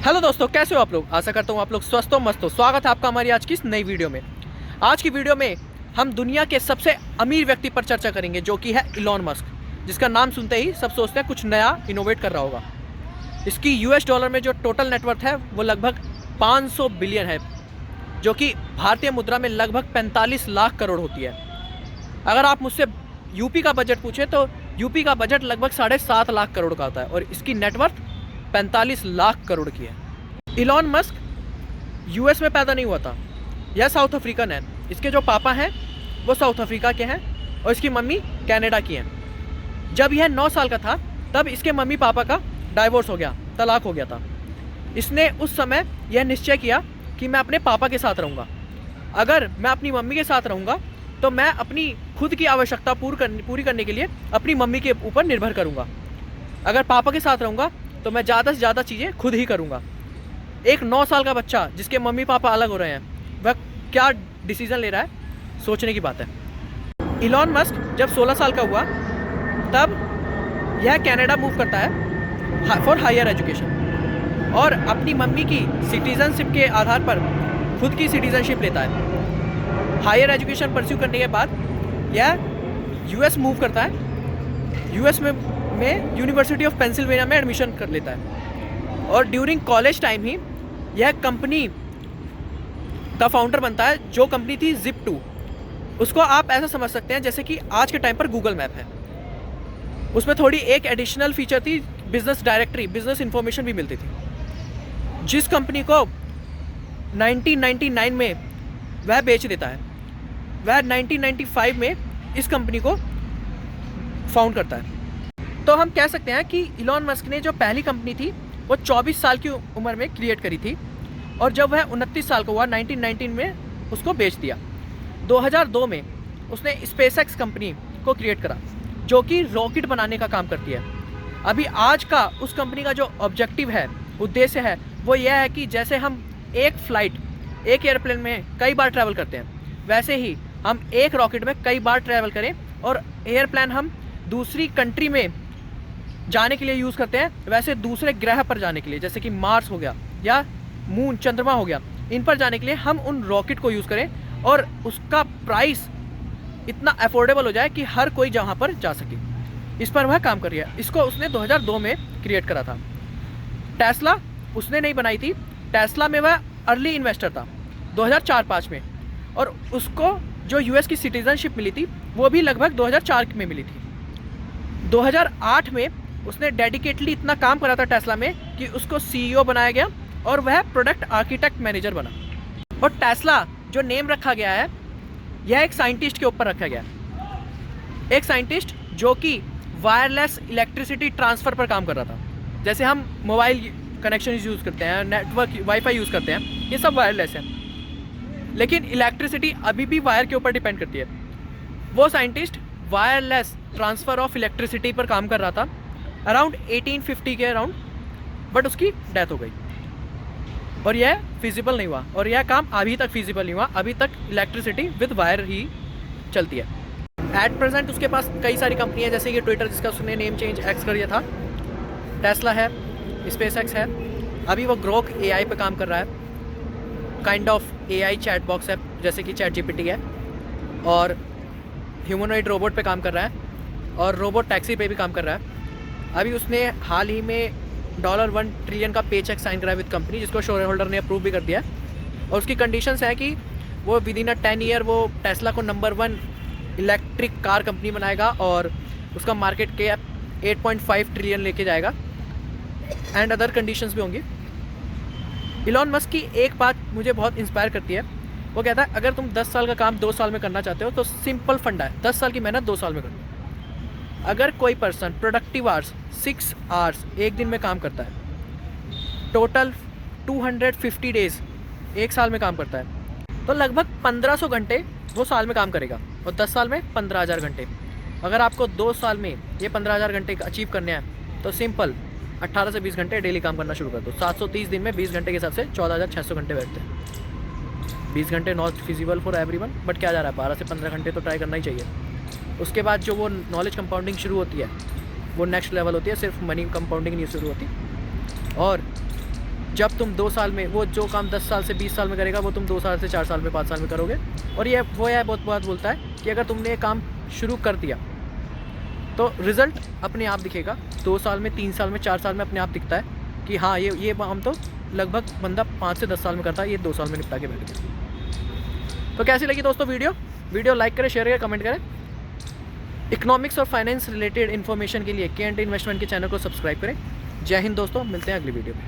Hello दोस्तों, कैसे हो आप लोग। आशा करता हूँ आप लोग स्वस्थ हो, मस्त हो। स्वागत है आपका हमारी आज की इस नई वीडियो में। आज की वीडियो में हम दुनिया के सबसे अमीर व्यक्ति पर चर्चा करेंगे, जो कि है इलॉन मस्क, जिसका नाम सुनते ही सब सोचते हैं कुछ नया इनोवेट कर रहा होगा। इसकी यूएस डॉलर में जो टोटल नेटवर्थ है वो लगभग 500 बिलियन है, जो कि भारतीय मुद्रा में लगभग 45 लाख करोड़ होती है। अगर आप मुझसे यूपी का बजट पूछे तो यूपी का बजट लगभग 7.5 लाख करोड़ का आता है और इसकी नेटवर्थ 45 लाख करोड़ की है। इलॉन मस्क यूएस में पैदा नहीं हुआ था, यह साउथ अफ्रीकन है। इसके जो पापा हैं वो साउथ अफ्रीका के हैं और इसकी मम्मी कनाडा की हैं। जब यह 9 साल का था तब इसके मम्मी पापा का डाइवोर्स हो गया, तलाक हो गया था। इसने उस समय यह निश्चय किया कि मैं अपने पापा के साथ रहूँगा। अगर मैं अपनी मम्मी के साथ रहूँगा तो मैं अपनी खुद की आवश्यकता पूरी करने के लिए अपनी मम्मी के ऊपर निर्भर करूँगा। अगर पापा के साथ रहूँगा तो मैं ज़्यादा से ज़्यादा चीज़ें खुद ही करूँगा। एक 9 साल का बच्चा जिसके मम्मी पापा अलग हो रहे हैं, वह क्या डिसीज़न ले रहा है, सोचने की बात है। इलॉन मस्क जब 16 साल का हुआ तब यह कनाडा मूव करता है फॉर हायर एजुकेशन और अपनी मम्मी की सिटीज़नशिप के आधार पर खुद की सिटीज़नशिप लेता है। हायर एजुकेशन परस्यू करने के बाद यह यूएस मूव करता है। यूएस में यूनिवर्सिटी ऑफ पेंसिल्वेनिया में एडमिशन कर लेता है और ड्यूरिंग कॉलेज टाइम ही यह कंपनी का फाउंडर बनता है, जो कंपनी थी Zip2। उसको आप ऐसा समझ सकते हैं जैसे कि आज के टाइम पर गूगल मैप है। उसमें थोड़ी एक एडिशनल फीचर थी, बिजनेस डायरेक्टरी, बिजनेस इंफॉर्मेशन भी मिलती थी, जिस कंपनी को 1999 में वह बेच देता है। वह 1995 में इस कंपनी को फाउंड करता है। तो हम कह सकते हैं कि इलॉन मस्क ने जो पहली कंपनी थी वो 24 साल की उम्र में क्रिएट करी थी और जब वह 29 साल का हुआ 1919 में उसको बेच दिया। 2002 में उसने स्पेसएक्स कंपनी को क्रिएट करा, जो कि रॉकेट बनाने का काम करती है। अभी आज का उस कंपनी का जो ऑब्जेक्टिव है, उद्देश्य है, वो यह है कि जैसे हम एक एयरप्लेन में कई बार ट्रैवल करते हैं, वैसे ही हम एक रॉकेट में कई बार ट्रैवल करें और एयरप्लेन हम दूसरी कंट्री में जाने के लिए यूज़ करते हैं, वैसे दूसरे ग्रह पर जाने के लिए, जैसे कि मार्स हो गया या मून, चंद्रमा हो गया, इन पर जाने के लिए हम उन रॉकेट को यूज़ करें और उसका प्राइस इतना अफोर्डेबल हो जाए कि हर कोई जहाँ पर जा सके। इस पर वह काम कर रही है। इसको उसने 2002 में क्रिएट करा था। टेस्ला उसने नहीं बनाई थी। टेस्ला में वह अर्ली इन्वेस्टर था 2004-05 में और उसको जो यूएस की सिटीजनशिप मिली थी वो भी लगभग 2004 में मिली थी। 2008 में उसने डेडिकेटली इतना काम करा था टेस्ला में कि उसको सीईओ बनाया गया और वह प्रोडक्ट आर्किटेक्ट मैनेजर बना। और टेस्ला जो नेम रखा गया है, यह एक साइंटिस्ट के ऊपर रखा गया है। एक साइंटिस्ट जो कि वायरलेस इलेक्ट्रिसिटी ट्रांसफ़र पर काम कर रहा था। जैसे हम मोबाइल कनेक्शन यूज़ करते हैं, नेटवर्क वाईफाई यूज़ करते हैं, ये सब वायरलेस है, लेकिन इलेक्ट्रिसिटी अभी भी वायर के ऊपर डिपेंड करती है। वो scientist wireless transfer of electricity पर काम कर रहा था अराउंड 1850 के अराउंड, बट उसकी डेथ हो गई और यह फिजिबल नहीं हुआ और यह काम अभी तक फिजिबल नहीं हुआ। अभी तक इलेक्ट्रिसिटी विद वायर ही चलती है। एट प्रेजेंट उसके पास कई सारी कंपनी है, जैसे कि ट्विटर जिसका उसने नेम चेंज एक्स कर दिया था, टेस्ला है, स्पेसएक्स है, अभी वो ग्रोक एआई पे काम कर रहा है, kind of AI chat box है जैसे कि चैट जीपीटी है, और ह्यूमनॉइड रोबोट पे काम कर रहा है और रोबोट टैक्सी पे भी काम कर रहा है। अभी उसने हाल ही में $1 ट्रिलियन का पे चेक साइन करा विद कंपनी, जिसको शेयर होल्डर ने अप्रूव भी कर दिया और उसकी कंडीशंस है कि वो विद इन 10 ईयर वो टेस्ला को नंबर 1 इलेक्ट्रिक कार कंपनी बनाएगा और उसका मार्केट कैप 8.5 ट्रिलियन लेके जाएगा एंड अदर कंडीशंस भी होंगी। इलॉन मस्क की एक बात मुझे बहुत इंस्पायर करती है। वो कहता है अगर तुम 10 साल का काम 2 साल में करना चाहते हो तो सिंपल फंडा है, 10 साल की मेहनत 2 साल में करो। अगर कोई पर्सन प्रोडक्टिव आवर्स 6 आवर्स एक दिन में काम करता है, टोटल 250 डेज एक साल में काम करता है, तो लगभग 1500 घंटे वो साल में काम करेगा और 10 साल में 15,000 घंटे। अगर आपको 2 साल में ये 15,000 घंटे अचीव करने हैं तो सिंपल 18 से 20 घंटे डेली काम करना शुरू कर दो। 730 दिन में 20 घंटे के हिसाब से 14,600 घंटे बैठते हैं। 20 घंटे not feasible for everyone, but क्या जा रहा है, 12 से 15 घंटे तो ट्राई करना ही चाहिए। उसके बाद जो वो नॉलेज कंपाउंडिंग शुरू होती है वो नेक्स्ट लेवल होती है, सिर्फ मनी कंपाउंडिंग नहीं शुरू होती। और जब तुम 2 साल में वो जो काम 10 साल से 20 साल में करेगा वो तुम 2 साल से 4 साल में 5 साल में करोगे। और ये वो यह बहुत बात बोलता है कि अगर तुमने ये काम शुरू कर दिया तो रिज़ल्ट अपने आप दिखेगा। 2 साल में, 3 साल में, 4 साल में अपने आप दिखता है कि हाँ ये काम तो लगभग बंदा 5 से 10 साल में करता है, ये 2 साल में निपटा के बैठ गया। तो कैसी लगी दोस्तों वीडियो लाइक करें, शेयर करें, कमेंट करें। इकोनॉमिक्स और फाइनेंस रिलेटेड इन्फॉर्मेशन के लिए के एंड इन्वेस्टमेंट के चैनल को सब्सक्राइब करें। जय हिंद दोस्तों, मिलते हैं अगली वीडियो में।